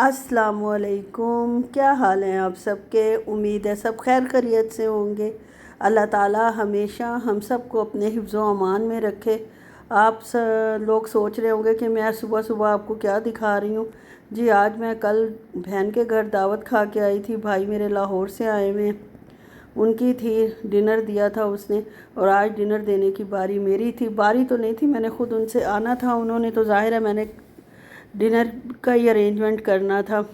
अस्सलामुअलैकुम। क्या हाल हैं आप सबके? उम्मीद है सब खैर खैरियत से होंगे। अल्लाह ताला हमेशा हम सब को अपने हिफ्ज़ व अमान में रखे। आप लोग सोच रहे होंगे कि मैं सुबह सुबह आपको क्या दिखा रही हूँ। जी, आज मैं कल बहन के घर दावत खा के आई थी। भाई मेरे लाहौर से आए हुए हैं, उनकी थी, डिनर दिया था उसने, और आज डिनर देने की बारी मेरी थी। बारी तो नहीं थी, मैंने ख़ुद उनसे आना था, उन्होंने तो ज़ाहिर है मैंने डिनर का ही अरेंजमेंट करना था।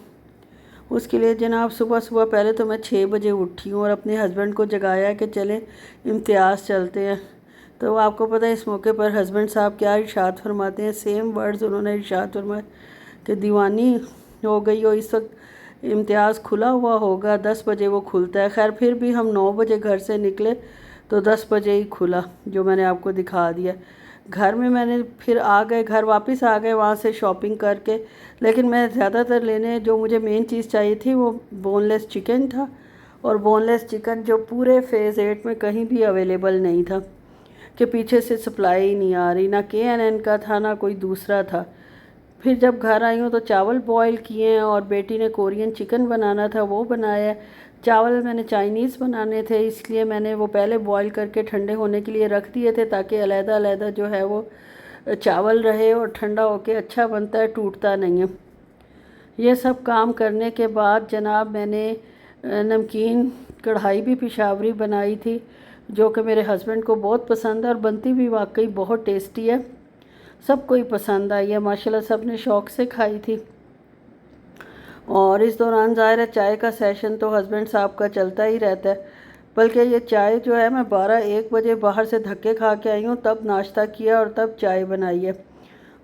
उसके लिए जनाब सुबह सुबह पहले तो मैं 6 बजे उठी हूँ और अपने हस्बैंड को जगाया कि चले इम्तियाज़ चलते हैं। तो आपको पता है इस मौके पर हस्बैंड साहब क्या इरशाद फरमाते हैं, सेम वर्ड्स उन्होंने इरशाद फरमाए कि दीवानी हो गई हो, इस वक्त इम्तियाज़ खुला हुआ होगा, 10 बजे वो खुलता है। खैर फिर भी हम 9 बजे घर से निकले तो 10 बजे ही खुला, जो मैंने आपको दिखा दिया। घर में मैंने फिर आ गए, घर वापस आ गए वहाँ से शॉपिंग करके। लेकिन मैं ज़्यादातर लेने जो मुझे मेन चीज़ चाहिए थी वो बोनलेस चिकन था, और बोनलेस चिकन जो पूरे फ़ेज़ 8 में कहीं भी अवेलेबल नहीं था, कि पीछे से सप्लाई नहीं आ रही, ना KNN का था ना कोई दूसरा था। फिर जब घर आई हूँ तो चावल बॉईल किए हैं, और बेटी ने कोरियन चिकन बनाना था वो बनाया। चावल मैंने चाइनीज़ बनाने थे, इसलिए मैंने वो पहले बॉईल करके ठंडे होने के लिए रख दिए थे, ताकि अलग-अलग जो है वो चावल रहे और ठंडा होके अच्छा बनता है, टूटता नहीं है। ये सब काम करने के बाद जनाब मैंने नमकीन कढ़ाई भी पेशावरी बनाई थी, जो कि मेरे हस्बैंड को बहुत पसंद है, और बनती भी वाकई बहुत टेस्टी है। सबको ही पसंद आई है माशाल्लाह, सब ने शौक़ से खाई थी। और इस दौरान ज़ाहिर है चाय का सेशन तो हस्बैंड साहब का चलता ही रहता है। बल्कि ये चाय जो है मैं 12-1 बजे बाहर से धक्के खा के आई हूँ, तब नाश्ता किया और तब चाय बनाई है।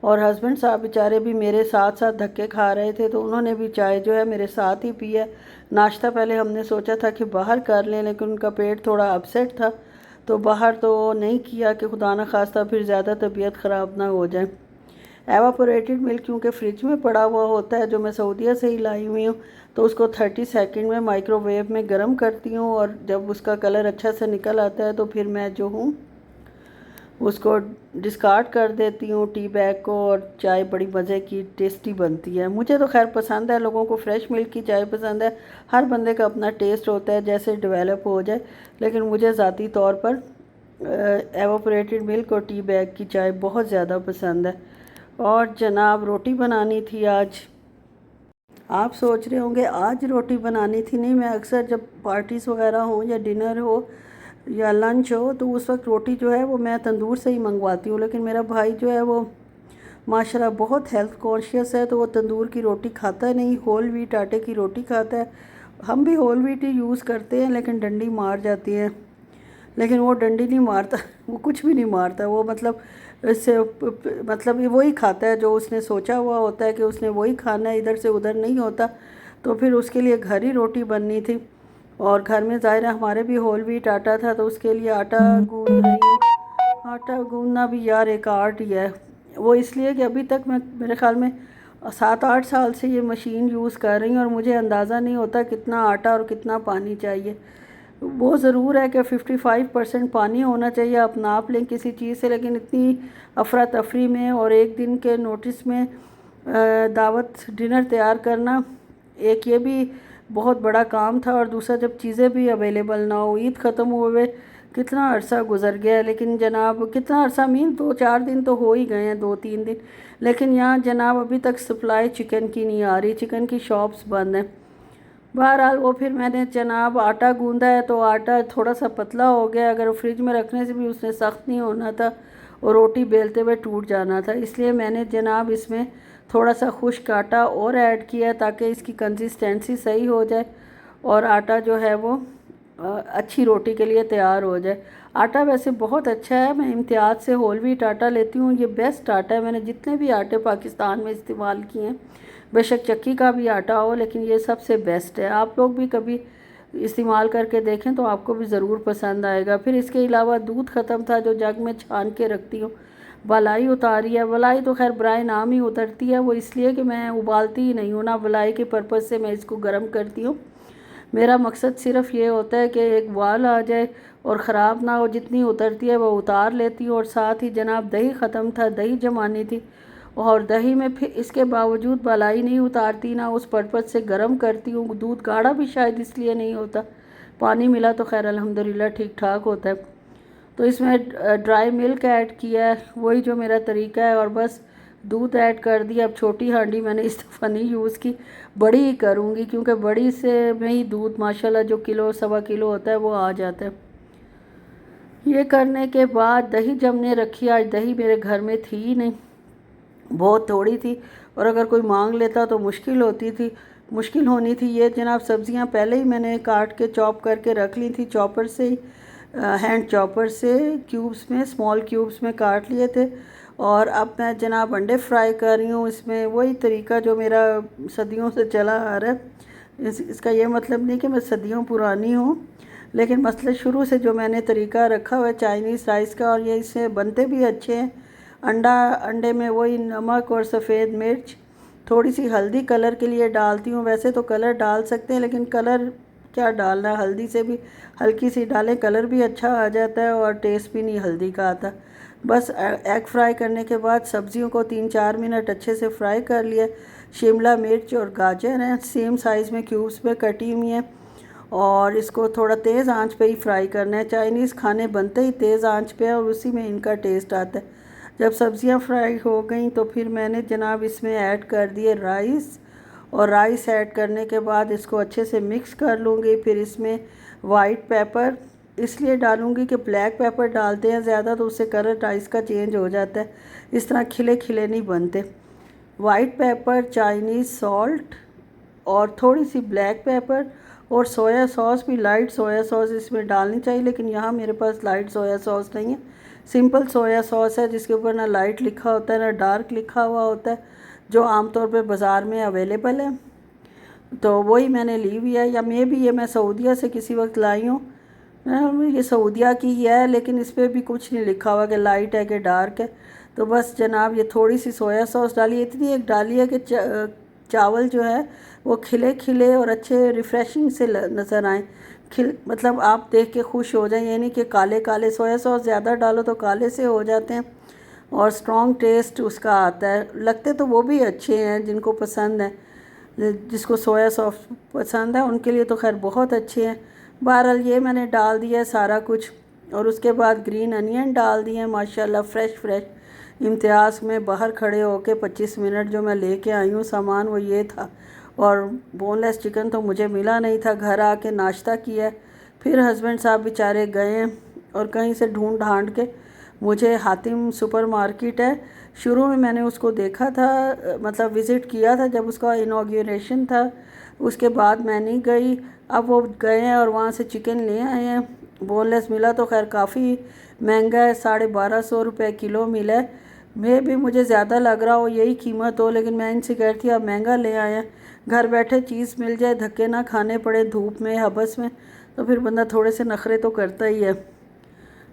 और हस्बैंड साहब बेचारे भी मेरे साथ साथ धक्के खा रहे थे, तो उन्होंने भी चाय जो है मेरे साथ ही पी है। नाश्ता पहले हमने सोचा था कि बाहर कर लें, लेकिन उनका पेट थोड़ा अपसेट था, तो बाहर तो नहीं किया कि खुदा न खास्ता फिर ज़्यादा तबीयत ख़राब ना हो जाए। एवापोरेटेड मिल्क क्योंकि फ्रिज में पड़ा हुआ होता है, जो मैं सऊदीया से ही लाई हुई हूँ, तो उसको 30 सेकंड में माइक्रोवेव में गर्म करती हूँ, और जब उसका कलर अच्छा से निकल आता है तो फिर मैं जो हूँ उसको डिस्कार्ड कर देती हूँ टी बैग को, और चाय बड़ी मज़े की टेस्टी बनती है। मुझे तो खैर पसंद है, लोगों को फ्रेश मिल्क की चाय पसंद है। हर बंदे का अपना टेस्ट होता है, जैसे डेवलप हो जाए। लेकिन मुझे ज़ाती तौर पर एवापोरेटेड मिल्क और टी बैग की चाय बहुत ज़्यादा पसंद है। और जनाब रोटी बनानी थी आज। आप सोच रहे होंगे आज रोटी बनानी थी। नहीं, मैं अक्सर जब पार्टीज़ वगैरह हों या डिनर हो या लंच हो, तो उस वक्त रोटी जो है वो मैं तंदूर से ही मंगवाती हूँ। लेकिन मेरा भाई जो है वो माशाल्लाह बहुत हेल्थ कॉन्शियस है, तो वो तंदूर की रोटी खाता नहीं, होल व्हीट आटे की रोटी खाता है। हम भी होल व्हीट ही यूज़ करते हैं, लेकिन डंडी मार जाती है। लेकिन वो डंडी नहीं मारता, वो कुछ भी नहीं मारता, वो मतलब इससे मतलब वही खाता है जो उसने सोचा हुआ होता है कि उसने वही खाना है, इधर से उधर नहीं होता। तो फिर उसके लिए घर ही रोटी बननी थी, और घर में ज़ाहिर है हमारे भी होल व्हीट आटा था, तो उसके लिए आटा गूंद रही हूँ। आटा गूंदना भी यार एक आर्ट ही है। वो इसलिए कि अभी तक मैं मेरे ख़्याल में 7-8 साल से ये मशीन यूज़ कर रही हूँ, और मुझे अंदाज़ा नहीं होता कितना आटा और कितना पानी चाहिए। वो ज़रूर है कि 55% पानी होना चाहिए, आप नाप लें किसी चीज़ से, लेकिन इतनी अफरा तफरी में और एक दिन के नोटिस में दावत डिनर तैयार करना, एक ये भी बहुत बड़ा काम था, और दूसरा जब चीज़ें भी अवेलेबल ना हो। ईद ख़त्म हुए कितना अरसा गुज़र गया है, लेकिन जनाब कितना अरसा मीन 2-4 दिन तो हो ही गए हैं, 2-3 दिन। लेकिन यहाँ जनाब अभी तक सप्लाई चिकन की नहीं आ रही, चिकन की शॉप्स बंद हैं। बहरहाल वो फिर मैंने जनाब आटा गूंदा है, तो आटा थोड़ा सा पतला हो गया, अगर फ्रिज में रखने से भी उसने सख्त नहीं होना था और रोटी बेलते हुए टूट जाना था। इसलिए मैंने जनाब इसमें थोड़ा सा खुश्क आटा और ऐड किया, ताकि इसकी कंसिस्टेंसी सही हो जाए और आटा जो है वो अच्छी रोटी के लिए तैयार हो जाए। आटा वैसे बहुत अच्छा है, मैं इम्तियाज़ से होल व्हीट आटा लेती हूँ, ये बेस्ट आटा है। मैंने जितने भी आटे पाकिस्तान में इस्तेमाल किए हैं, बेशक चक्की का भी आटा हो, लेकिन ये सबसे बेस्ट है। आप लोग भी कभी इस्तेमाल करके देखें तो आपको भी ज़रूर पसंद आएगा। फिर इसके अलावा दूध ख़त्म था, जो जग में छान के रखती हूँ। वलाई उतारी है, वलाई तो खैर बराए नाम ही उतरती है, वो इसलिए कि मैं उबालती ही नहीं हूँ ना, वलाई के पर्पज़ से मैं इसको गर्म करती हूँ। मेरा मकसद सिर्फ़ ये होता है कि एक वाल आ जाए और ख़राब ना हो, जितनी उतरती है वो उतार लेती हूँ। और साथ ही जनाब दही ख़त्म था, दही जमानी थी, और दही में फिर इसके बावजूद मलाई नहीं उतारती, ना उस पर्पज़ से गर्म करती हूँ। दूध गाढ़ा भी शायद इसलिए नहीं होता, पानी मिला तो खैर अल्हम्दुलिल्लाह ठीक ठाक होता है। तो इसमें ड्राई मिल्क ऐड किया है, वही जो मेरा तरीका है, और बस दूध ऐड कर दिया। अब छोटी हांडी मैंने इस दफ़ा नहीं यूज़ की, बड़ी ही करूँगी, क्योंकि बड़ी से में ही दूध माशाल्लाह जो किलो सवा किलो होता है वो आ जाता है। ये करने के बाद दही जमने रखी। आज दही मेरे घर में थी ही नहीं, बहुत थोड़ी थी, और अगर कोई मांग लेता तो मुश्किल होनी थी। ये जनाब सब्ज़ियां पहले ही मैंने काट के चॉप करके रख ली थी, चॉपर से ही, हैंड चॉपर से क्यूब्स में, स्मॉल क्यूब्स में काट लिए थे। और अब मैं जनाब अंडे फ्राई कर रही हूँ। इसमें वही तरीका जो मेरा सदियों से चला आ रहा है। इसका ये मतलब नहीं कि मैं सदियों पुरानी हूँ, लेकिन मसले शुरू से जो मैंने तरीका रखा हुआ है चाइनीज़ राइस का, और ये इससे बनते भी अच्छे हैं। अंडे में वही नमक और सफ़ेद मिर्च, थोड़ी सी हल्दी कलर के लिए डालती हूँ। वैसे तो कलर डाल सकते हैं, लेकिन कलर क्या डालना, हल्दी से भी हल्की सी डालें, कलर भी अच्छा आ जाता है और टेस्ट भी नहीं हल्दी का आता। बस एग फ्राई करने के बाद सब्ज़ियों को 3-4 मिनट अच्छे से फ्राई कर लिया। शिमला मिर्च और गाजर हैं, सेम साइज़ में क्यूब्स में कटी हुई हैं, और इसको थोड़ा तेज़ आंच पे ही फ्राई करना है। चाइनीज़ खाने बनते ही तेज़ आंच पे है, और उसी में इनका टेस्ट आता है। जब सब्ज़ियां फ्राई हो गई तो फिर मैंने जनाब इसमें ऐड कर दिए राइस, और राइस ऐड करने के बाद इसको अच्छे से मिक्स कर लूँगी। फिर इसमें वाइट पेपर इसलिए डालूँगी कि ब्लैक पेपर डालते हैं ज़्यादा तो उससे कलर राइस का चेंज हो जाता है, इस तरह खिले खिले नहीं बनते। वाइट पेपर, चाइनीज़ सॉल्ट, और थोड़ी सी ब्लैक पेपर, और सोया सॉस भी, लाइट सोया सॉस इसमें डालनी चाहिए, लेकिन यहाँ मेरे पास लाइट सोया सॉस नहीं है, सिंपल सोया सॉस है जिसके ऊपर ना लाइट लिखा होता है ना डार्क लिखा हुआ होता है, जो आमतौर पे बाज़ार में अवेलेबल है। तो वही मैंने ली हुई है, या मे भी ये मैं सऊदीया से किसी वक्त लाई हूँ। ये सऊदीया की ही है, लेकिन इस पर भी कुछ नहीं लिखा हुआ कि लाइट है कि डार्क है। तो बस जनाब ये थोड़ी सी सोया सॉस डाली, इतनी एक डाली है कि चावल जो है वो खिले खिले और अच्छे रिफ़्रेशिंग से नज़र आए। मतलब आप देख के खुश हो जाएं, यानी कि काले काले, सोया सॉस ज़्यादा डालो तो काले से हो जाते हैं, और स्ट्रॉन्ग टेस्ट उसका आता है। लगते तो वो भी अच्छे हैं जिनको पसंद है, जिसको सोया सॉस पसंद है उनके लिए तो खैर बहुत अच्छे हैं। बहरहाल ये मैंने डाल दिया सारा कुछ, और उसके बाद ग्रीन अनियन डाल दिए माशाल्लाह, फ़्रेश इम्तियाज़ में। बाहर खड़े होके 25 मिनट जो मैं लेके आई हूँ सामान वो ये था, और बोनलेस चिकन तो मुझे मिला नहीं था। घर आके नाश्ता किया, फिर हस्बैंड साहब बेचारे गए और कहीं से ढूंढ ढांड के मुझे हातिम सुपर मार्केट है, शुरू में मैंने उसको देखा था, मतलब विज़िट किया था जब उसका इनाग्रेशन था, उसके बाद मैं नहीं गई। अब वो गए हैं और वहाँ से चिकन ले आए हैं। बोनलेस मिला तो खैर काफ़ी महंगा है, 1250 रुपये किलो मिला है। मैं भी मुझे ज़्यादा लग रहा हो यही कीमत हो, लेकिन मैं इनसे कह रही थी आप महंगा ले आए हैं, घर बैठे चीज़ मिल जाए, धक्के ना खाने पड़े धूप में हबस में, तो फिर बंदा थोड़े से नखरे तो करता ही है।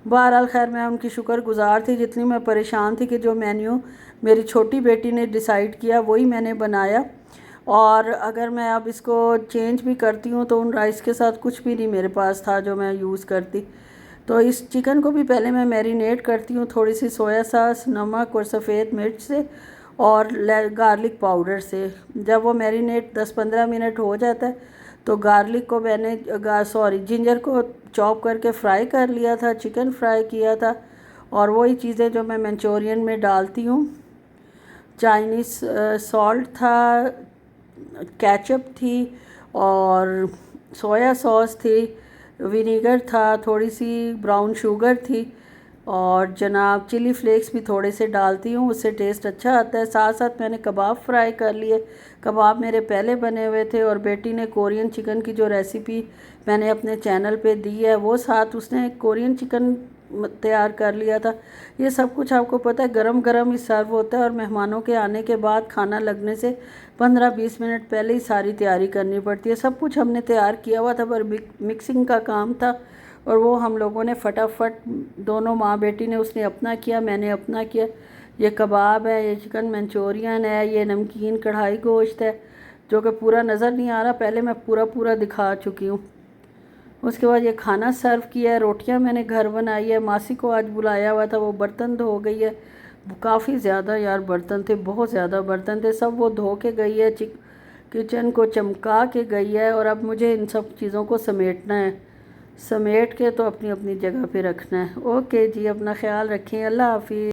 बहरहाल खैर मैं उनकी शुक्रगुज़ार थी, जितनी मैं परेशान थी कि जो मेन्यू मेरी छोटी बेटी ने डिसाइड किया वही मैंने बनाया। और अगर मैं अब इसको चेंज भी करती हूँ तो उन राइस के साथ कुछ भी नहीं मेरे पास था जो मैं यूज़ करती। तो इस चिकन को भी पहले मैं मैरिनेट करती हूँ थोड़ी सी सोया सॉस, नमक और सफ़ेद मिर्च से, और गार्लिक पाउडर से। जब वो मैरिनेट 10-15 मिनट हो जाता है तो गार्लिक को मैंने जिंजर को चॉप करके फ्राई कर लिया था, चिकन फ्राई किया था, और वही चीज़ें जो मैं मंचूरियन में डालती हूँ। चाइनीज़ सॉल्ट था, केचप थी, और सोया सॉस थी, विनीगर था, थोड़ी सी ब्राउन शुगर थी, और जनाब चिली फ्लेक्स भी थोड़े से डालती हूँ, उससे टेस्ट अच्छा आता है। साथ साथ मैंने कबाब फ्राई कर लिए, कबाब मेरे पहले बने हुए थे, और बेटी ने कोरियन चिकन की जो रेसिपी मैंने अपने चैनल पे दी है वो साथ उसने कोरियन चिकन तैयार कर लिया था। ये सब कुछ आपको पता है गरम गरम ही सर्व होता है, और मेहमानों के आने के बाद खाना लगने से 15-20 मिनट पहले ही सारी तैयारी करनी पड़ती है। सब कुछ हमने तैयार किया हुआ था, पर मिक्सिंग का काम था, और वो हम लोगों ने फटाफट, दोनों माँ बेटी ने, उसने अपना किया मैंने अपना किया। ये कबाब है, ये चिकन मंचूरियन है, ये नमकीन कढ़ाई गोश्त है जो कि पूरा नज़र नहीं आ रहा, पहले मैं पूरा दिखा चुकी हूँ। उसके बाद ये खाना सर्व किया है। रोटियां मैंने घर बनाई है, मासी को आज बुलाया हुआ था, वो बर्तन धो गई है, काफ़ी ज़्यादा यार बर्तन थे, बहुत ज़्यादा बर्तन थे, सब वो धो के गई है, किचन को चमका के गई है। और अब मुझे इन सब चीज़ों को समेटना है, समेट के तो अपनी अपनी जगह पे रखना है। ओके जी, अपना ख्याल रखें, अल्लाह हाफिज़।